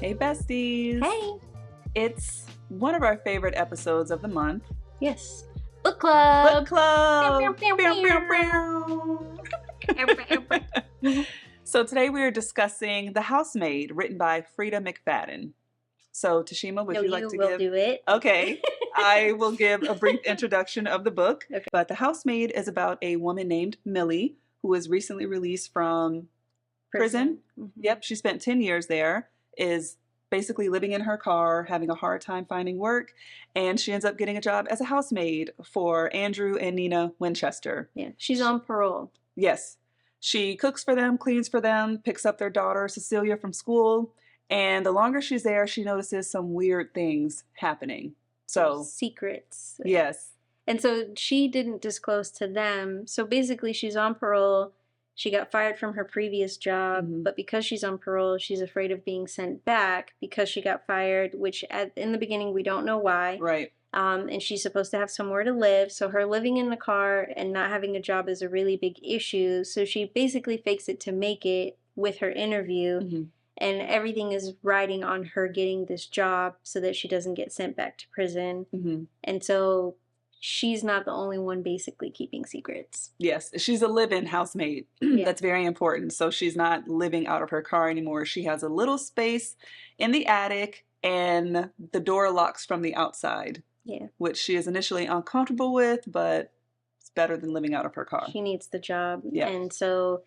Hey besties! Hey! It's one of our favorite episodes of the month. Yes. Book Club! Book Club! Pew, pew, pew. So today we are discussing The Housemaid, written by Freida McFadden. So Tashima, would you like to will do it. Okay, I will give a brief introduction of the book. Okay. But The Housemaid is about a woman named Millie who was recently released from prison. Mm-hmm. Yep, she spent 10 years there, is basically living in her car, having a hard time finding work, and she ends up getting a job as a housemaid for Andrew and Nina Winchester. Yeah, she's on parole. Yes. She cooks for them, cleans for them, picks up their daughter, Cecilia, from school, and the longer she's there, she notices some weird things happening. So, secrets. Yes. And so she didn't disclose to them. So basically she's on parole. She got fired from her previous job, but because she's on parole, she's afraid of being sent back because she got fired, which in the beginning we don't know why. Right. And she's supposed to have somewhere to live. So her living in the car and not having a job is a really big issue. So she basically fakes it to make it with her interview. And everything is riding on her getting this job so that she doesn't get sent back to prison. And so she's not the only one basically keeping secrets. Yes, she's a live-in housemaid. Yeah. That's very important. So she's not living out of her car anymore. She has a little space in the attic and the door locks from the outside. Yeah. Which she is initially uncomfortable with, but it's better than living out of her car. She needs the job. Yeah. And so,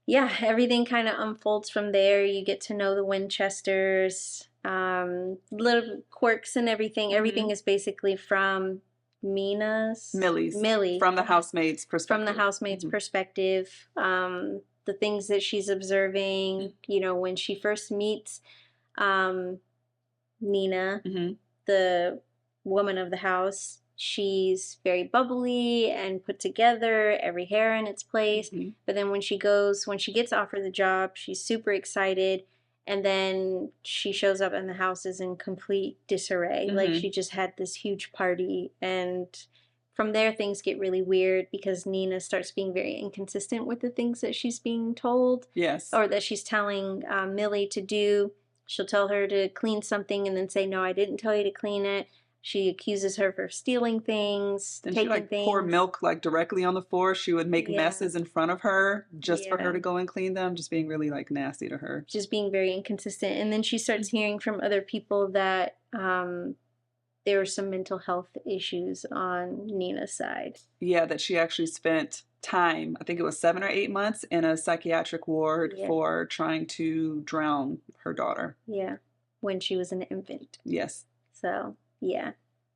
yeah, everything kind of unfolds from there. You get to know the Winchesters, little quirks and everything. Everything is basically from Millie. From the housemaid's perspective. From the housemaid's perspective. The things that she's observing, you know, when she first meets Nina, the woman of the house, she's very bubbly and put together, every hair in its place. But then when she gets offered the job, she's super excited. And then she shows up and the house is in complete disarray. Like she just had this huge party. And from there, things get really weird because Nina starts being very inconsistent with the things that she's being told. Yes. Or that she's telling Millie to do. She'll tell her to clean something and then say, no, I didn't tell you to clean it. She accuses her for stealing things, and taking she things. Pour milk directly on the floor. She would make messes in front of her just for her to go and clean them, just being really nasty to her. Just being very inconsistent. And then she starts hearing from other people that there were some mental health issues on Nina's side. Yeah, that she actually spent time, I think it was 7 or 8 months, in a psychiatric ward for trying to drown her daughter. Yeah, when she was an infant. Yes. So, yeah.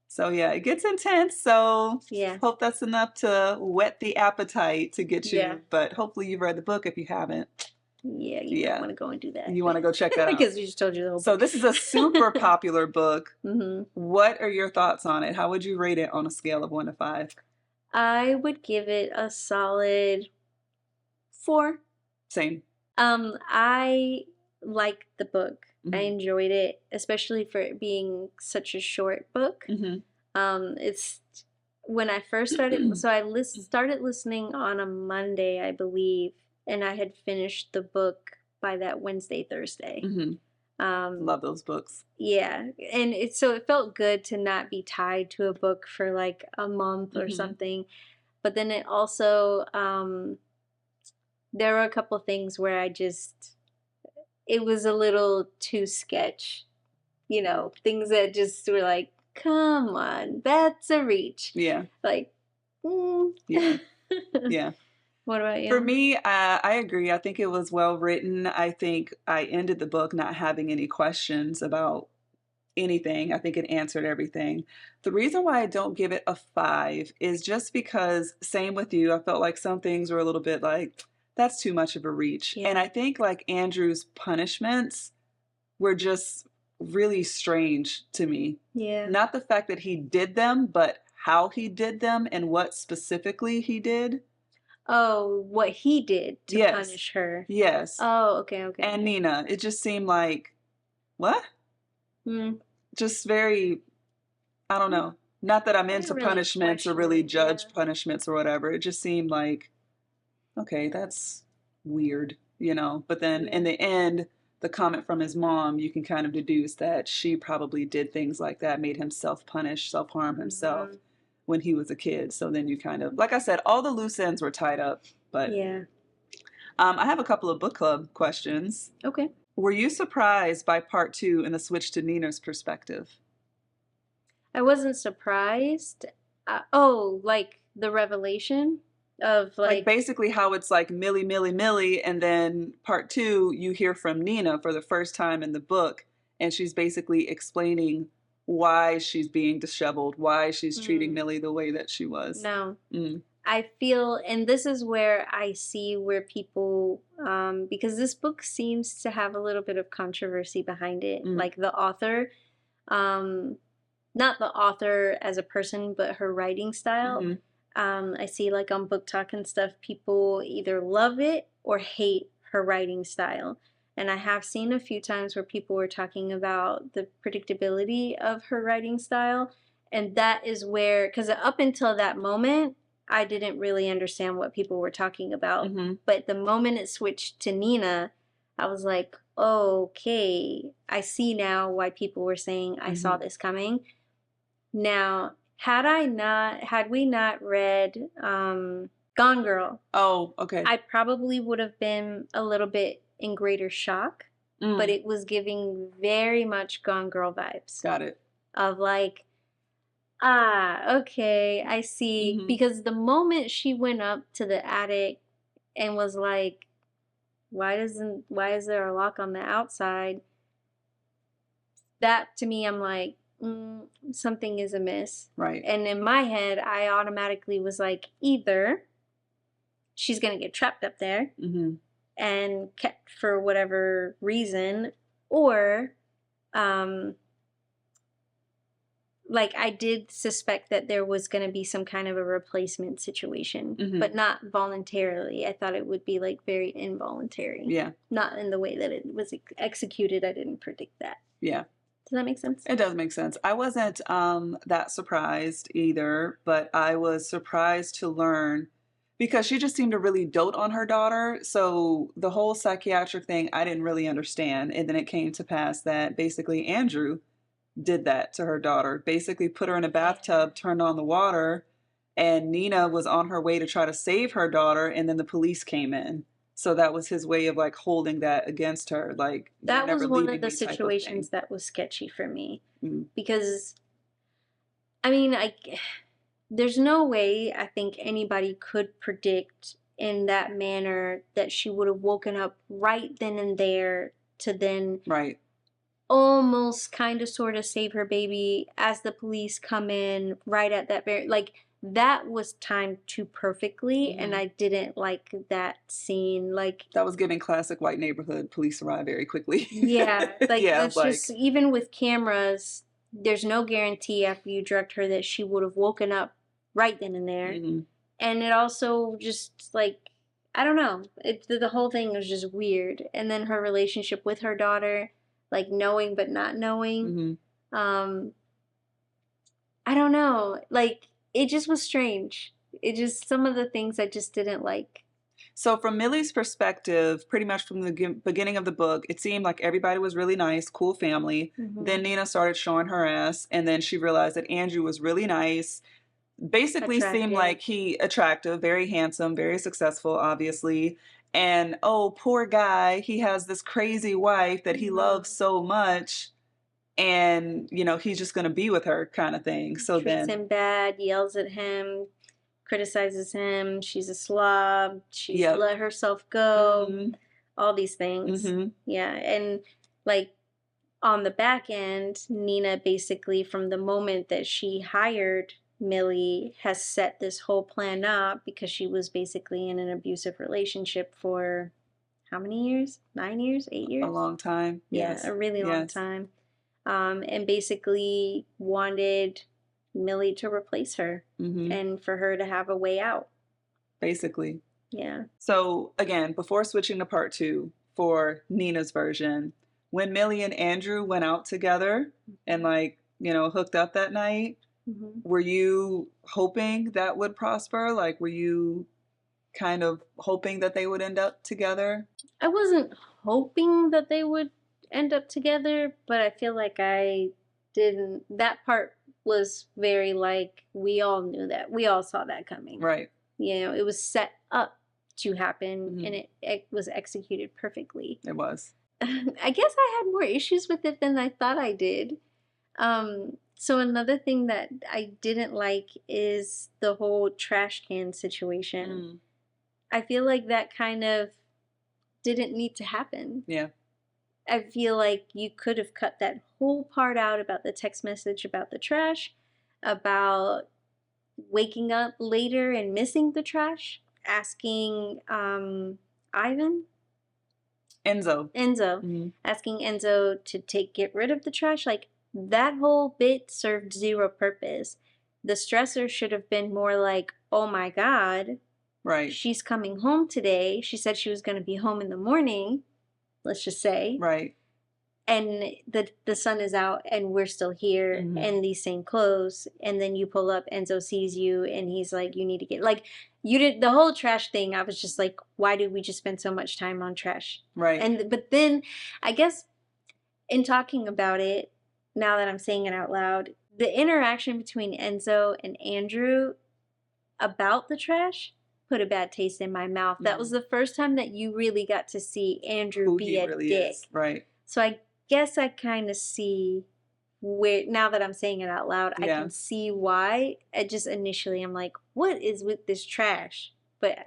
So, yeah, it gets intense. So, yeah. Hope that's enough to whet the appetite to get you. Yeah. But hopefully you've read the book if you haven't. Yeah, you don't want to go and do that. You want to go check that out. Because we just told you the whole book. So this is a super popular book. What are your thoughts on it? How would you rate it on a scale of 1 to 5? I would give it a solid 4. Same. I liked the book. I enjoyed it, especially for it being such a short book. It's when I first started, so I started listening on a Monday, I believe, and I had finished the book by that Wednesday, Thursday. Love those books. Yeah, and so it felt good to not be tied to a book for like a month or something. But then it also, there were a couple things where it was a little too sketch, you know, things that just were like, come on, that's a reach. Yeah. Like, Yeah. Yeah. What about you? For me, I agree. I think it was well written. I think I ended the book not having any questions about anything. I think it answered everything. The reason why I don't give it a 5 is just because, same with you, I felt like some things were a little bit like, that's too much of a reach. Yeah. And I think Andrew's punishments were just really strange to me. Yeah. Not the fact that he did them, but how he did them and what specifically he did. Oh, what he did to punish her. Yes. Oh, okay. And Nina, it just seemed like, what? Just very, I don't know. Not that I'm into punishments or really judge punishments or whatever. It just seemed like, okay, that's weird, you know. But then in the end, the comment from his mom, you can kind of deduce that she probably did things like that, made him self-punish, self-harm himself when he was a kid. So then you kind of, like I said, all the loose ends were tied up. But Yeah. I have a couple of book club questions. Okay. Were you surprised by part 2 and the switch to Nina's perspective? I wasn't surprised. Like the revelation of Like like, basically how it's like Millie, Millie, Millie, and then part 2, you hear from Nina for the first time in the book, and she's basically explaining why she's being disheveled, why she's treating Millie the way that she was. no. I feel, and this is where I see where people, because this book seems to have a little bit of controversy behind it. Like the author, not the author as a person, but her writing style. I see like on Book Talk and stuff, people either love it or hate her writing style. And I have seen a few times where people were talking about the predictability of her writing style. And that is where, because up until that moment, I didn't really understand what people were talking about. But the moment it switched to Nina, I was like, oh, okay, I see now why people were saying I saw this coming. Now, had we not read Gone Girl, oh, okay, I probably would have been a little bit in greater shock, but it was giving very much Gone Girl vibes. Got it. Of like, okay, I see. Because the moment she went up to the attic and was like, why is there a lock on the outside? That to me, I'm like, something is amiss. Right. And in my head, I automatically was like, either she's going to get trapped up there and kept for whatever reason, or like I did suspect that there was going to be some kind of a replacement situation, but not voluntarily. I thought it would be like very involuntary. Yeah. Not in the way that it was executed. I didn't predict that. Yeah. Does that make sense? It does make sense. I wasn't that surprised either, but I was surprised to learn because she just seemed to really dote on her daughter. So the whole psychiatric thing, I didn't really understand. And then it came to pass that basically Andrew did that to her daughter, basically put her in a bathtub, turned on the water, and Nina was on her way to try to save her daughter, and then the police came in. So that was his way of like holding that against her. Like that was one of the situations that was sketchy for me because I mean, there's no way I think anybody could predict in that manner that she would have woken up right then and there to then almost kind of sort of save her baby as the police come in right at that very, like, that was timed too perfectly, and I didn't like that scene. Like, that was giving classic white neighborhood, police arrive very quickly. Yeah, like it's just, even with cameras, there's no guarantee after you direct her that she would have woken up right then and there. And it also just like, I don't know, the whole thing was just weird. And then her relationship with her daughter, like knowing but not knowing. I don't know, like it just was strange. It just, some of the things I just didn't like. So from Millie's perspective, pretty much from the beginning of the book, it seemed like everybody was really nice, cool family. Then Nina started showing her ass, and then she realized that Andrew was really nice. Basically seemed like he attractive, very handsome, very successful, obviously. And oh, poor guy, he has this crazy wife that he loves so much. And, you know, he's just going to be with her kind of thing. So treats him bad, yells at him, criticizes him. She's a slob. She's let herself go. All these things. Yeah. And like on the back end, Nina basically, from the moment that she hired Millie, has set this whole plan up because she was basically in an abusive relationship for how many years? 9 years? 8 years? A long time. Yeah, a really long time. And basically wanted Millie to replace her and for her to have a way out. Basically. Yeah. So again, before switching to part 2 for Nina's version, when Millie and Andrew went out together and like, you know, hooked up that night, were you hoping that would prosper? Like, were you kind of hoping that they would end up together? I wasn't hoping that they would end up together, but I feel like I didn't. That part was very like, we all knew that. We all saw that coming. Right. You know, it was set up to happen, Mm-hmm. and it was executed perfectly. It was. I guess I had more issues with it than I thought I did. So another thing that I didn't like is the whole trash can situation. Mm. I feel like that kind of didn't need to happen. Yeah. I feel like you could have cut that whole part out about the text message about the trash, about waking up later and missing the trash, asking Ivan? Enzo. Enzo. Asking Enzo to get rid of the trash. Like, that whole bit served zero purpose. The stressor should have been more like, oh my God, right, she's coming home today. She said she was going to be home in the morning, let's just say. Right. And the sun is out and we're still here in these same clothes. And then you pull up, Enzo sees you and he's like, you need to get, like, you did the whole trash thing. I was just like, why did we just spend so much time on trash? Right. But then I guess in talking about it, now that I'm saying it out loud, the interaction between Enzo and Andrew about the trash put a bad taste in my mouth. That was the first time that you really got to see Andrew be a really dick. Is. Right. So I guess I kind of see where, now that I'm saying it out loud, I can see why. I just initially, I'm like, what is with this trash? But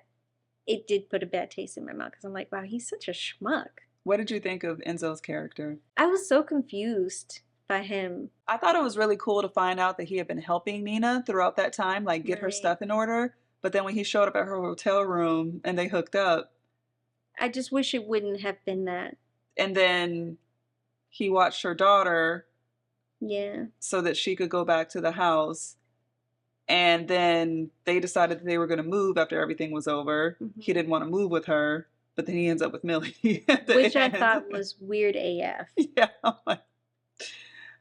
it did put a bad taste in my mouth because I'm like, wow, he's such a schmuck. What did you think of Enzo's character? I was so confused by him. I thought it was really cool to find out that he had been helping Nina throughout that time, like get her stuff in order. But then when he showed up at her hotel room and they hooked up, I just wish it wouldn't have been that. And then he watched her daughter. Yeah. So that she could go back to the house. And then they decided that they were going to move after everything was over. He didn't want to move with her, but then he ends up with Millie. Which I thought was weird AF. Yeah.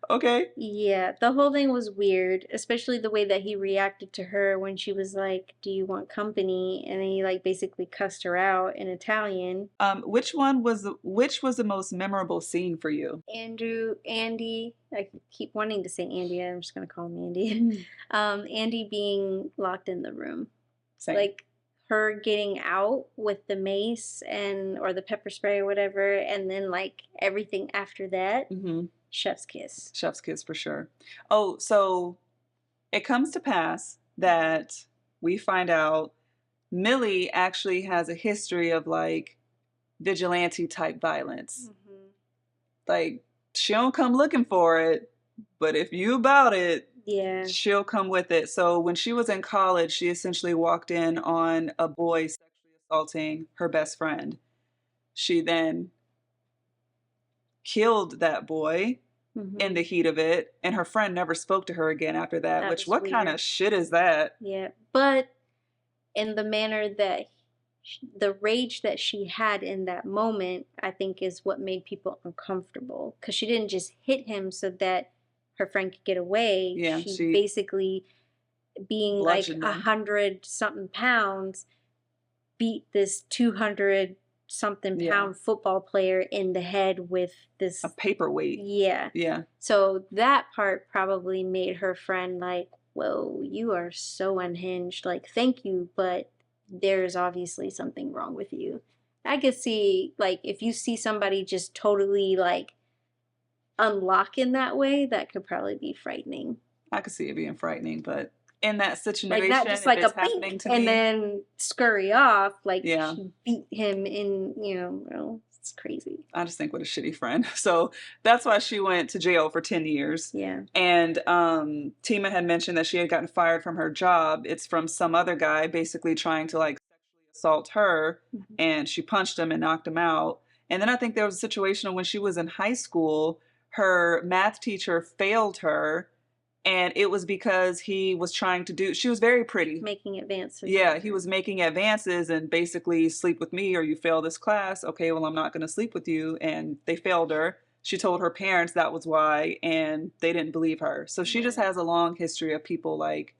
Okay. Yeah, the whole thing was weird, especially the way that he reacted to her when she was like, do you want company? And then he like basically cussed her out in Italian. Which was the most memorable scene for you? Andy, I keep wanting to say Andy, I'm just going to call him Andy. Andy being locked in the room. Same. Like her getting out with the mace or the pepper spray or whatever, and then like everything after that. Chef's kiss. Chef's kiss for sure. Oh, so it comes to pass that we find out Millie actually has a history of like vigilante type violence. Like she don't come looking for it, but if you about it, she'll come with it. So when she was in college, she essentially walked in on a boy sexually assaulting her best friend. She then killed that boy in the heat of it, and her friend never spoke to her again after that. Which, what kind of shit is that? Yeah, but in the manner that the rage that she had in that moment, I think is what made people uncomfortable, because she didn't just hit him so that her friend could get away. Yeah, she basically, being like 100-something pounds, beat this 200-something pound football player in the head with this a paperweight. Yeah. So that part probably made her friend like, whoa, you are so unhinged. Like, thank you, but there's obviously something wrong with you. I could see, like, if you see somebody just totally like unlock in that way, that could probably be frightening. I could see it being frightening, but in that situation, like not just like a pink and then scurry off, like she beat him in, it's crazy. I just think what a shitty friend. So that's why she went to jail for 10 years. Yeah. And Tima had mentioned that she had gotten fired from her job. It's from some other guy basically trying to like sexually assault her, and she punched him and knocked him out. And then I think there was a situation when she was in high school, her math teacher failed her. And it was because he was trying to she was very pretty. Making advances. Yeah, he was making advances and basically sleep with me or you fail this class. Okay, well, I'm not going to sleep with you. And they failed her. She told her parents that was why, and they didn't believe her. So she just has a long history of people like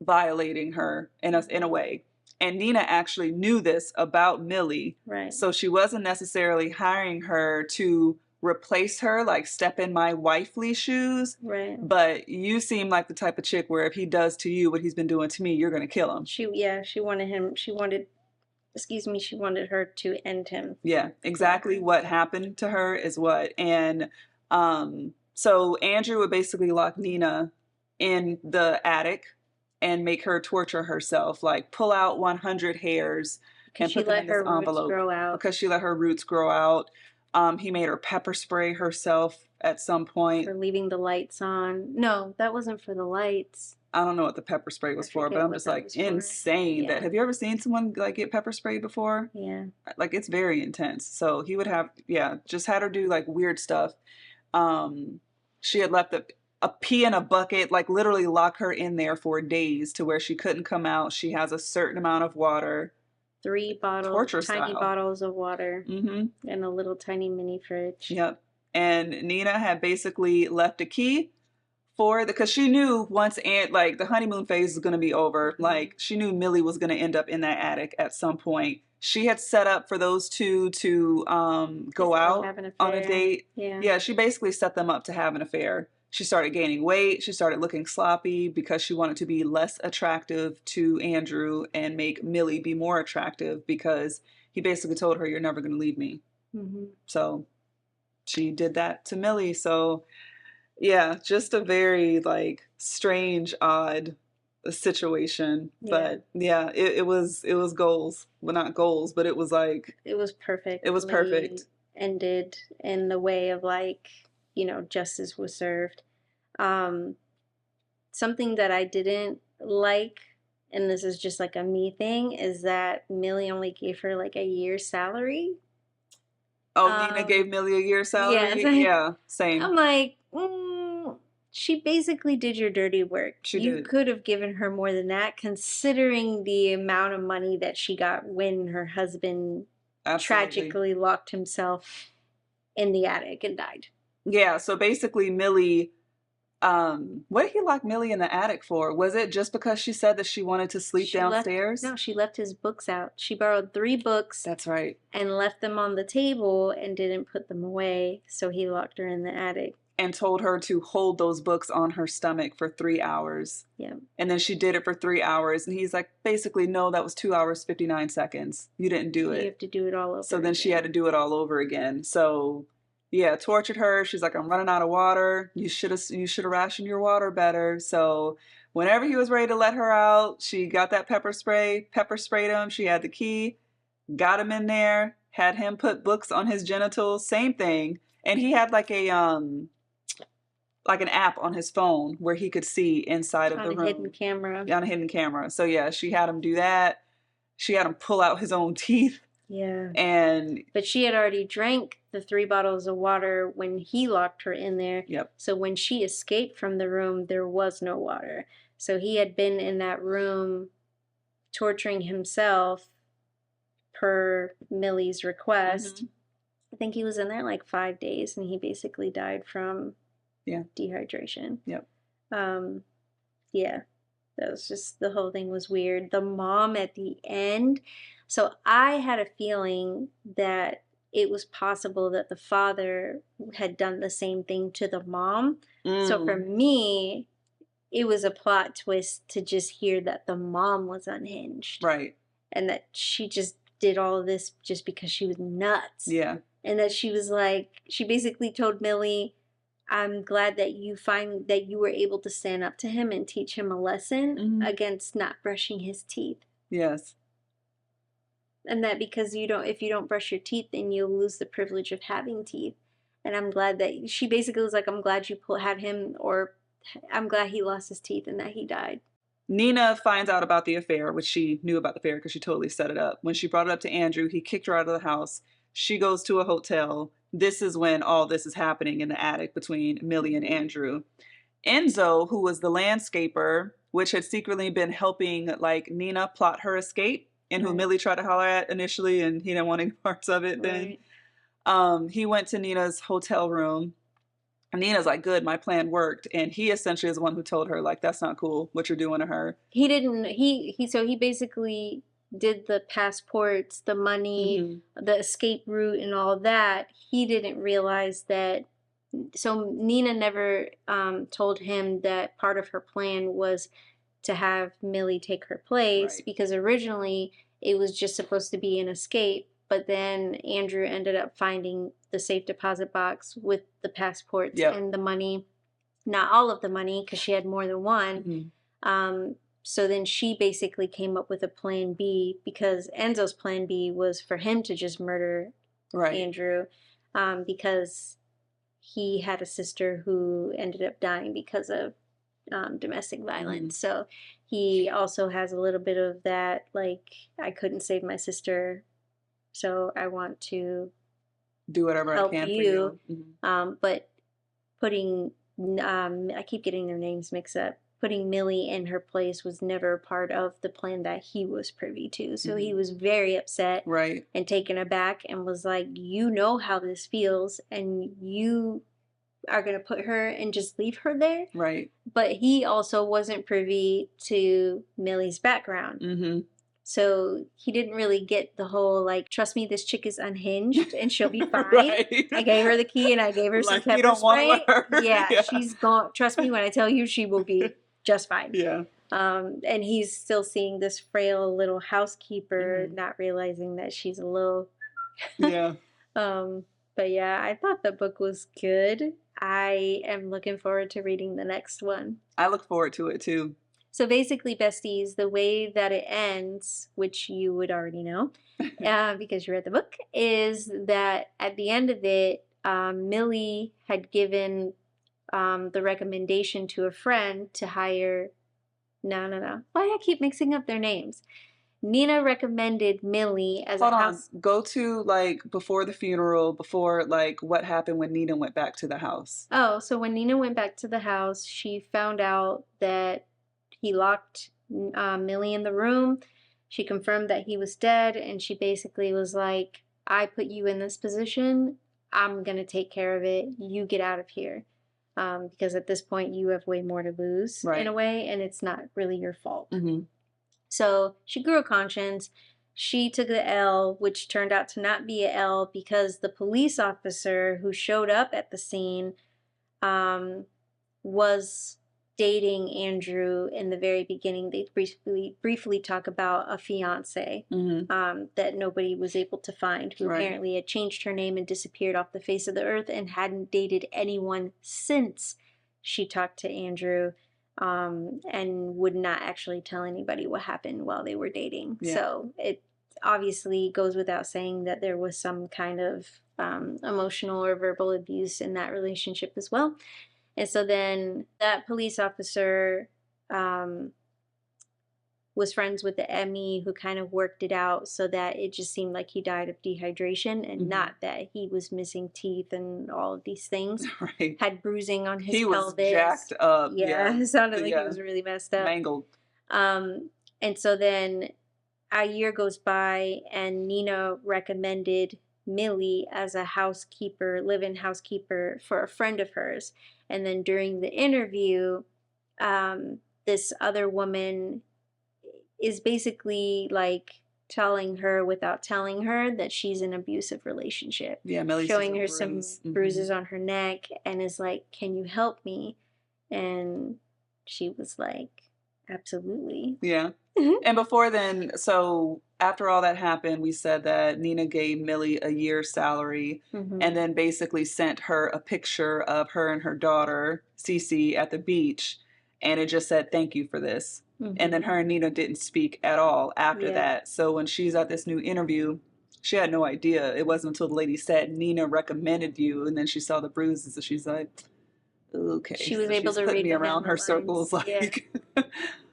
violating her in a way. And Nina actually knew this about Millie. Right. So she wasn't necessarily hiring her to replace her, like step in my wifely shoes. Right. But you seem like the type of chick where if he does to you what he's been doing to me, you're going to kill him. She wanted her to end him. Yeah, exactly what happened to her is what. And so Andrew would basically lock Nina in the attic and make her torture herself, like pull out 100 hairs and put them in this envelope because she let her roots grow out. He made her pepper spray herself at some point. For leaving the lights on. No, that wasn't for the lights. I don't know what the pepper spray was for, but I'm just like insane that. Have you ever seen someone like get pepper sprayed before? Yeah. Like it's very intense. So he would have, just had her do like weird stuff. She had left a pee in a bucket, like literally lock her in there for days to where she couldn't come out. She has a certain amount of water. 3 bottles, torture tiny style. Bottles of water, Mm-hmm. and a little tiny mini fridge. Yep. And Nina had basically left a key for because she knew once like the honeymoon phase was going to be over. Like she knew Millie was going to end up in that attic at some point. She had set up for those two to go out on a date. Yeah, she basically set them up to have an affair. She started gaining weight. She started looking sloppy because she wanted to be less attractive to Andrew and make Millie be more attractive because he basically told her, "You're never going to leave me." Mm-hmm. So she did that to Millie. So yeah, just a very like strange, odd situation. But yeah, it was goals. Well, not goals, but it was like it was perfect. It was perfect. Ended in the way of like, justice was served. Something that I didn't like, and this is just like a me thing, is that Millie only gave her like a year's salary. Oh, Nina gave Millie a year's salary? Yeah, same. I'm like, she basically did your dirty work. You could have given her more than that, considering the amount of money that she got when her husband tragically locked himself in the attic and died. Yeah, so basically Millie, what did he lock Millie in the attic for? Was it just because she said that she wanted to sleep downstairs? No, she left his books out. She borrowed 3 books. That's right. And left them on the table and didn't put them away, so he locked her in the attic. And told her to hold those books on her stomach for 3 hours. Yeah. And then she did it for 3 hours. And he's like, basically, no, that was 2 hours, 59 seconds. You didn't do it. You have to do it all over So then she had to do it all over again. So yeah, tortured her. She's like, I'm running out of water. You should have rationed your water better. So whenever he was ready to let her out, she got that pepper sprayed him. She had the key, got him in there, had him put books on his genitals, same thing. And he had like an app on his phone where he could see inside of the room. On a hidden camera. On a hidden camera. So yeah, she had him do that. She had him pull out his own teeth. Yeah. But she had already drank the 3 bottles of water when he locked her in there. Yep. So when she escaped from the room, there was no water. So he had been in that room torturing himself per Millie's request. Mm-hmm. I think he was in there like 5 days, and he basically died from dehydration. Yep. Yeah. That was just, the whole thing was weird. The mom at the end. So I had a feeling that it was possible that the father had done the same thing to the mom. So for me, it was a plot twist to just hear that the mom was unhinged. Right. And that she just did all of this just because she was nuts. Yeah. And that she was like, she basically told Millie, I'm glad that you were able to stand up to him and teach him a lesson against not brushing his teeth. Yes. And that because if you don't brush your teeth, then you'll lose the privilege of having teeth. And I'm glad that she basically was like, I'm glad you had him, or I'm glad he lost his teeth and that he died. Nina finds out about the affair, which she knew about the affair because she totally set it up. When she brought it up to Andrew, he kicked her out of the house. She goes to a hotel. This is when all this is happening in the attic between Millie and Andrew. Enzo, who was the landscaper, which had secretly been helping like Nina plot her escape, and who Millie tried to holler at initially, and he didn't want any parts of it then. He went to Nina's hotel room. And Nina's like, good, my plan worked. And he essentially is the one who told her, like, that's not cool, what you're doing to her. He didn't, so he basically did the passports, the money, the escape route, and all that, he didn't realize that. So Nina never told him that part of her plan was to have Millie take her place, because originally it was just supposed to be an escape. But then Andrew ended up finding the safe deposit box with the passports and the money. Not all of the money, because she had more than one. So then she basically came up with a plan B, because Enzo's plan B was for him to just murder Andrew, because he had a sister who ended up dying because of domestic violence. So he also has a little bit of that, like, I couldn't save my sister, so I want to do whatever I can you. For you. But putting, I keep getting their names mixed up. Putting Millie in her place was never part of the plan that he was privy to. So he was very upset and taken aback, and was like, you know how this feels, and you are going to put her and just leave her there? But he also wasn't privy to Millie's background. So he didn't really get the whole, like, trust me, this chick is unhinged and she'll be fine. I gave her the key and I gave her some pepper spray. Yeah, she's gone. Trust me when I tell you, she will be just fine. And he's still seeing this frail little housekeeper, not realizing that she's a little... But yeah, I thought the book was good. I am looking forward to reading the next one. I look forward to it too. So basically, besties, the way that it ends, which you would already know because you read the book, is that at the end of it, Millie had given the recommendation to a friend to hire... No. Why do I keep mixing up their names? Nina recommended Millie as Hold on. Go to, like, before the funeral, before, like, what happened when Nina went back to the house. Oh, so when Nina went back to the house, she found out that he locked Millie in the room. She confirmed that he was dead, and she basically was like, I put you in this position. I'm going to take care of it. You get out of here. Because at this point, you have way more to lose in a way, and it's not really your fault. So she grew a conscience. She took the L, which turned out to not be a L, because the police officer who showed up at the scene was dating Andrew in the very beginning. They briefly talk about a fiance that nobody was able to find, who apparently had changed her name and disappeared off the face of the earth and hadn't dated anyone since she talked to Andrew. And would not actually tell anybody what happened while they were dating. So it obviously goes without saying that there was some kind of emotional or verbal abuse in that relationship as well. And so then that police officer was friends with the Emmy, who kind of worked it out so that it just seemed like he died of dehydration, and not that he was missing teeth and all of these things. Had bruising on his pelvis. He was jacked up. It sounded like he was really messed up. Mangled. And so then a year goes by, and Nina recommended Millie as a housekeeper, live-in housekeeper for a friend of hers. And then during the interview, this other woman is basically like telling her without telling her that she's in an abusive relationship. Millie's showing her some bruises on her neck, and is like, can you help me? And she was like, absolutely. And before then, so after all that happened, we said that Nina gave Millie a year's salary and then basically sent her a picture of her and her daughter, Cece, at the beach. And it just said, thank you for this. And then her and Nina didn't speak at all after that. So when she's at this new interview, she had no idea. It wasn't until the lady said, Nina recommended you. And then she saw the bruises and she's like, okay. She was able to read me around her circles. Like,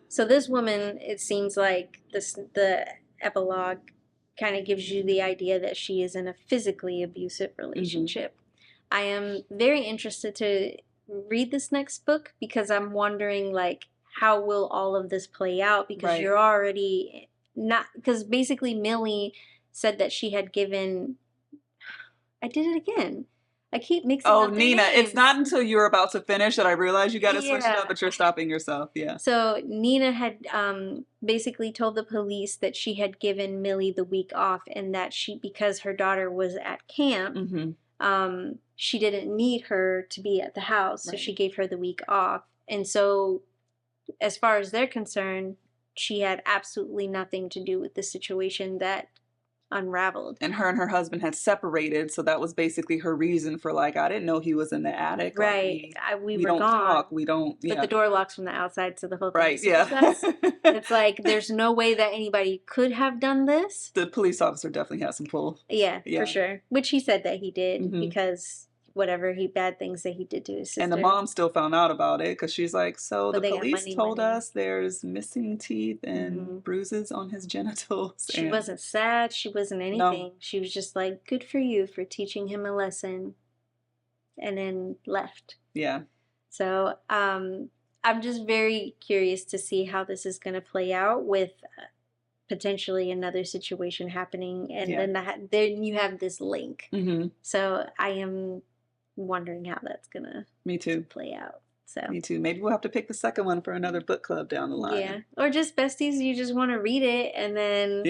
So this woman, it seems like the epilogue kind of gives you the idea that she is in a physically abusive relationship. I am very interested to read this next book, because I'm wondering, like, how will all of this play out? Because you're already not, because basically Millie said that she had given, I did it again. I keep mixing Oh, up their Nina. It's not names. until you were about to finish that I realized you got to switch it up, Yeah. but you're stopping yourself. Yeah. So Nina had basically told the police that she had given Millie the week off, and that because her daughter was at camp, she didn't need her to be at the house, so she gave her the week off. And so, as far as they're concerned, she had absolutely nothing to do with the situation that unraveled. And her husband had separated, so that was basically her reason for like, I didn't know he was in the attic. Right. Like, We we were don't gone. talk. We don't. But the door locks from the outside, so the whole thing Right. is Yeah. success. It's like there's no way that anybody could have done this. The police officer definitely has some pull. Yeah, for sure. Which he said that he did because whatever bad things that he did to his sister. And the mom still found out about it because she's like, so But the they got police money, told money. us there's missing teeth and bruises on his genitals. She wasn't sad. She wasn't anything. No. She was just like, good for you for teaching him a lesson. And then left. Yeah. So I'm just very curious to see how this is going to play out with potentially another situation happening. And then you have this link. So I am wondering how that's going to play out. So me too. Maybe we'll have to pick the second one for another book club down the line. Yeah. Or just besties, you just want to read it and then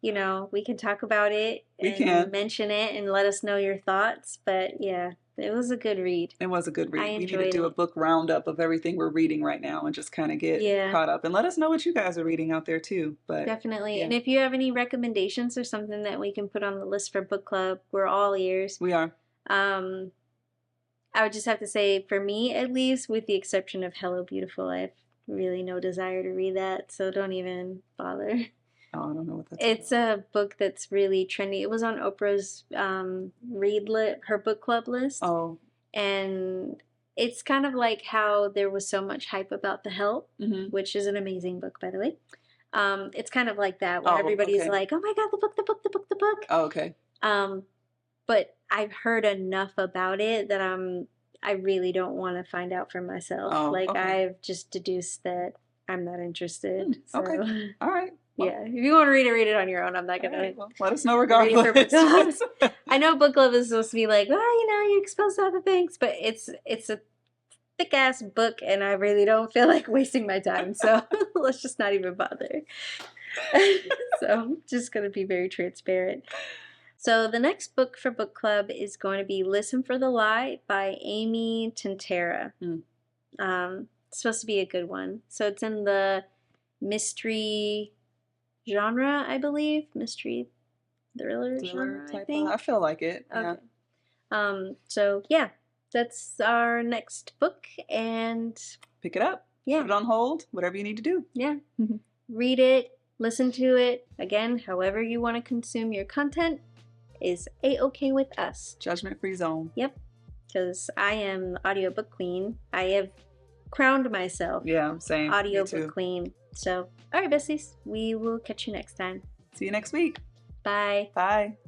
you know, we can talk about it and mention it and let us know your thoughts. But yeah, it was a good read. It was a good read. I We need to do a book roundup of everything we're reading right now and just kind of get caught up. And let us know what you guys are reading out there too. But definitely. Yeah. And if you have any recommendations or something that we can put on the list for book club, we're all ears. We are. I would just have to say, for me at least, with the exception of Hello Beautiful, I have really no desire to read that. So don't even bother. Oh, I don't know what that's It's a book that's really trendy. It was on Oprah's her book club list. Oh. And it's kind of like how there was so much hype about The Help, which is an amazing book, by the way. It's kind of like that, where everybody's like, oh my God, the book, the book, the book, the book. Oh, okay. But I've heard enough about it that I really don't want to find out for myself. Oh, like, I've just deduced that I'm not interested. So. Okay. All right. Well, yeah, if you want to read it on your own. I'm not gonna. Well, let us know regardless. I know book club is supposed to be like, well, you know, you're exposed to other things, but it's a thick ass book, and I really don't feel like wasting my time. So let's just not even bother. So I'm just gonna be very transparent. So the next book for book club is going to be Listen for the Lie by Amy Tintera. It's supposed to be a good one. So it's in the mystery genre, I believe. Mystery thriller genre, I think. I feel like it. Okay. Yeah. So yeah, that's our next book, and pick it up. Yeah. Put it on hold, whatever you need to do. Yeah. Read it, listen to it. Again, however you want to consume your content is A-okay with us. Judgment-free zone. Yep. Because I am the audiobook queen. I have crowned myself. Yeah, same. Audiobook queen. So, all right, besties. We will catch you next time. See you next week. Bye. Bye.